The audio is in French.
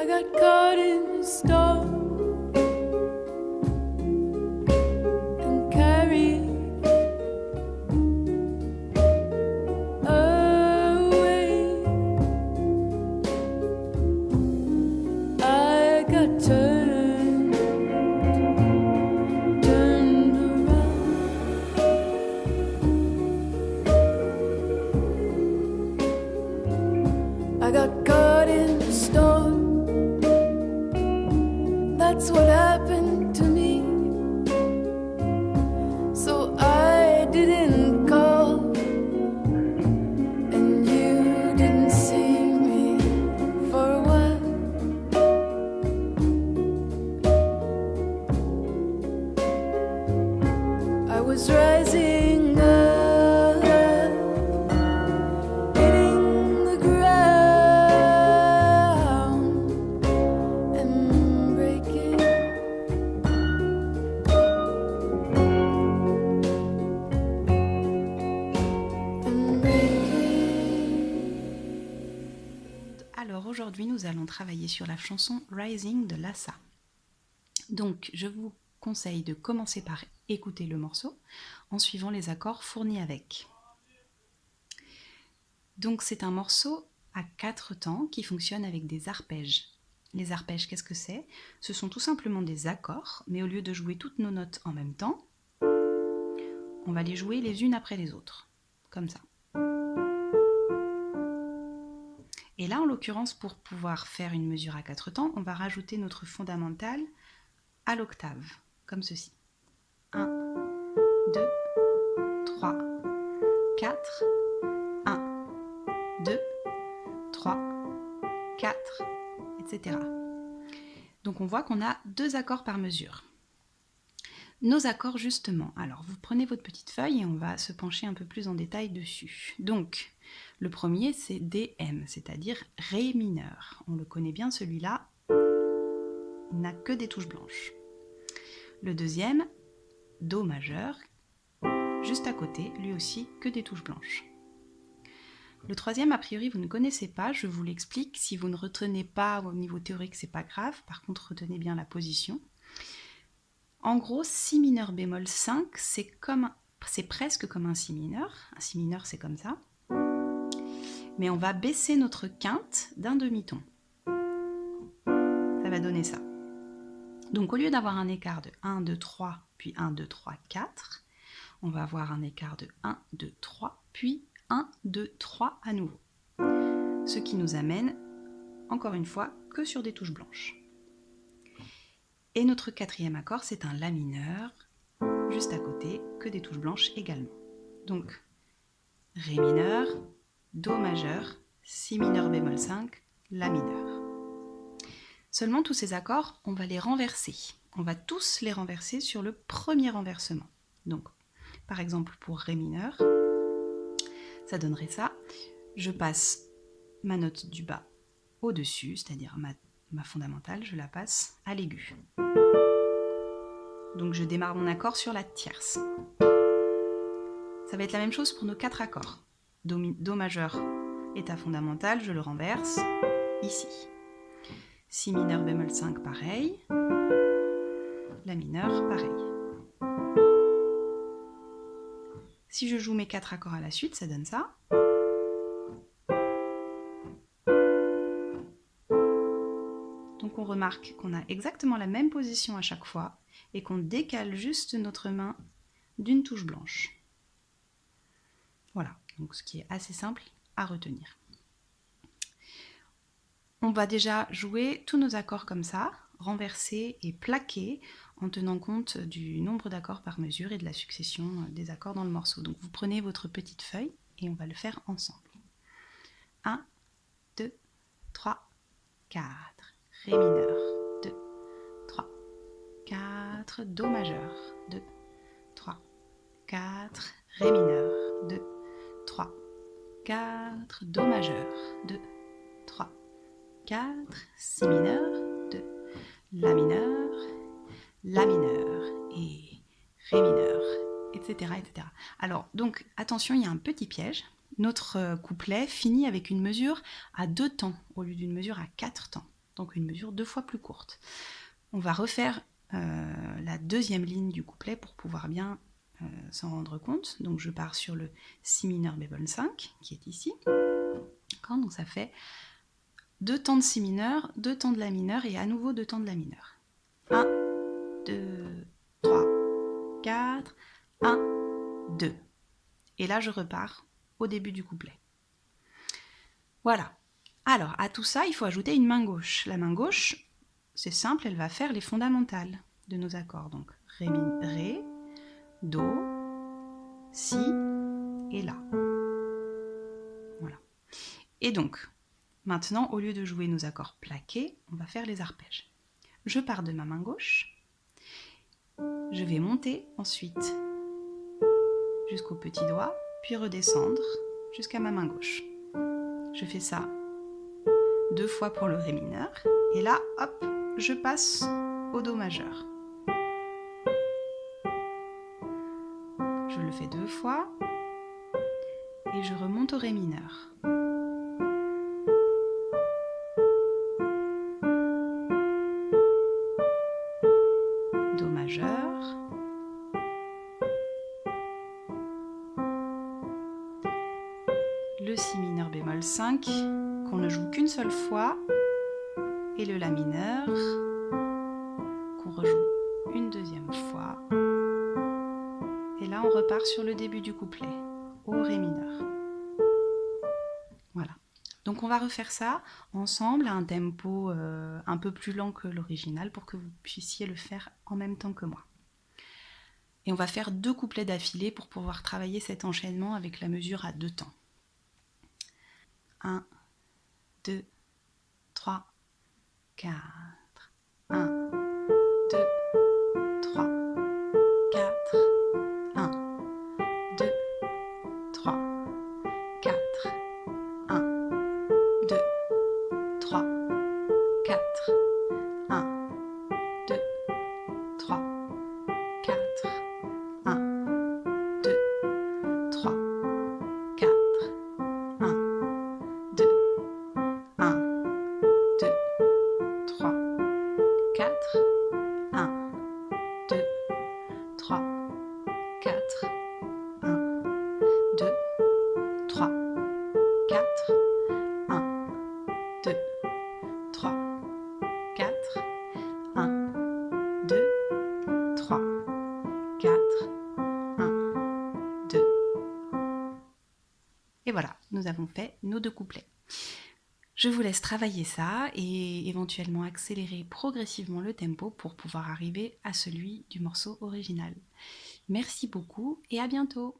I got caught in the storm and carried away. I got turned around. I got caught in the storm. That's what happened to me. So I didn't call, and you didn't see me for a while. I was rising up, hitting the ground and breaking. And breaking. Alors aujourd'hui, nous allons travailler sur la chanson Rising de Lhasa. Donc, je vous conseille de commencer par écouter le morceau en suivant les accords fournis avec. Donc, c'est un morceau à 4 temps qui fonctionne avec des arpèges. Les arpèges, qu'est-ce que c'est? Ce sont tout simplement des accords, mais au lieu de jouer toutes nos notes en même temps, on va les jouer les unes après les autres, comme ça. Et là, en l'occurrence, pour pouvoir faire une mesure à 4 temps, on va rajouter notre fondamentale à l'octave, comme ceci. 1, 2, 3, 4, 1, 2, 3, 4, etc. Donc on voit qu'on a 2 accords par mesure. Nos accords justement, alors vous prenez votre petite feuille et on va se pencher un peu plus en détail dessus. Donc le premier c'est DM, c'est-à-dire Ré mineur. On le connaît bien celui-là, il n'a que des touches blanches. Le deuxième, Do majeur, juste à côté, lui aussi que des touches blanches. Le troisième, a priori, vous ne connaissez pas, je vous l'explique. Si vous ne retenez pas au niveau théorique, c'est pas grave. Par contre, retenez bien la position. En gros, Si mineur bémol 5, c'est presque comme un Si mineur. Un Si mineur, c'est comme ça. Mais on va baisser notre quinte d'un demi-ton. Ça va donner ça. Donc, au lieu d'avoir un écart de 1, 2, 3, puis 1, 2, 3, 4, on va avoir un écart de 1, 2, 3, puis 1, 2, 3 à nouveau. Ce qui nous amène, encore une fois, que sur des touches blanches. Et notre quatrième accord, c'est un La mineur, juste à côté, que des touches blanches également. Donc, Ré mineur, Do majeur, Si mineur bémol 5, La mineur. Seulement, tous ces accords, on va les renverser. On va tous les renverser sur le premier renversement. Donc, par exemple, pour Ré mineur, ça donnerait ça. Je passe ma note du bas au-dessus, c'est-à-dire ma fondamentale, je la passe à l'aigu. Donc, je démarre mon accord sur la tierce. Ça va être la même chose pour nos 4 accords. Do majeur est ta fondamentale, je le renverse ici. Si mineur bémol 5, pareil. La mineur, pareil. Si je joue mes 4 accords à la suite, ça donne ça. Donc on remarque qu'on a exactement la même position à chaque fois et qu'on décale juste notre main d'une touche blanche. Voilà, donc ce qui est assez simple à retenir. On va déjà jouer tous nos accords comme ça, renversés et plaqués, en tenant compte du nombre d'accords par mesure et de la succession des accords dans le morceau. Donc vous prenez votre petite feuille et on va le faire ensemble. 1, 2, 3, 4, Ré mineur, 2, 3, 4, Do majeur, 2, 3, 4, Ré mineur, 2, 3, 4, Do majeur, 2, 3, 4, Si mineur, 2, La mineur et Ré mineur, etc., etc. Alors, donc, attention, il y a un petit piège. Notre couplet finit avec une mesure à 2 temps au lieu d'une mesure à 4 temps. donc une mesure 2 fois plus courte. On va refaire la deuxième ligne du couplet pour pouvoir bien s'en rendre compte. Donc je pars sur le si mineur bémol 5 qui est ici. Donc ça fait 2 temps de si mineur, 2 temps de la mineure et à nouveau 2 temps de la mineure. 1, 2, 3, 4, 1, 2. Et là je repars au début du couplet. Voilà. Alors à tout ça il faut ajouter une main gauche. La main gauche, c'est simple, elle va faire les fondamentales de nos accords. Donc ré, ré, do, si et la. Voilà. Et donc, maintenant, au lieu de jouer nos accords plaqués, on va faire les arpèges. Je pars de ma main gauche, je vais monter ensuite jusqu'au petit doigt, puis redescendre jusqu'à ma main gauche. Je fais ça 2 fois pour le ré mineur, et là, hop, je passe au do majeur. Je le fais 2 fois, et je remonte au ré mineur. Do majeur. Le si mineur bémol 5, qu'on ne joue qu'une seule fois, et le la mineur, qu'on rejoue une deuxième fois. Et là, on repart sur le début du couplet, au ré mineur. Voilà. Donc on va refaire ça ensemble à un tempo un peu plus lent que l'original pour que vous puissiez le faire en même temps que moi. Et on va faire 2 couplets d'affilée pour pouvoir travailler cet enchaînement avec la mesure à 2 temps. 1, 2, 3, 4. 1, 2, 3, 4. 1, 2, 3, 4. 1, 2, 3, 4. 1, 2, 3, 4. 1, 2, 3, 4. 1, 2, 1, 2, 3, 4. 1, 2, 3, 4. 1, 2, 3, 4. 1, 2, 3, 4. 1, 2, 3, 4. 1, 2. Et voilà, nous avons fait nos 2 couplets. Je vous laisse travailler ça et éventuellement accélérer progressivement le tempo pour pouvoir arriver à celui du morceau original. Merci beaucoup et à bientôt!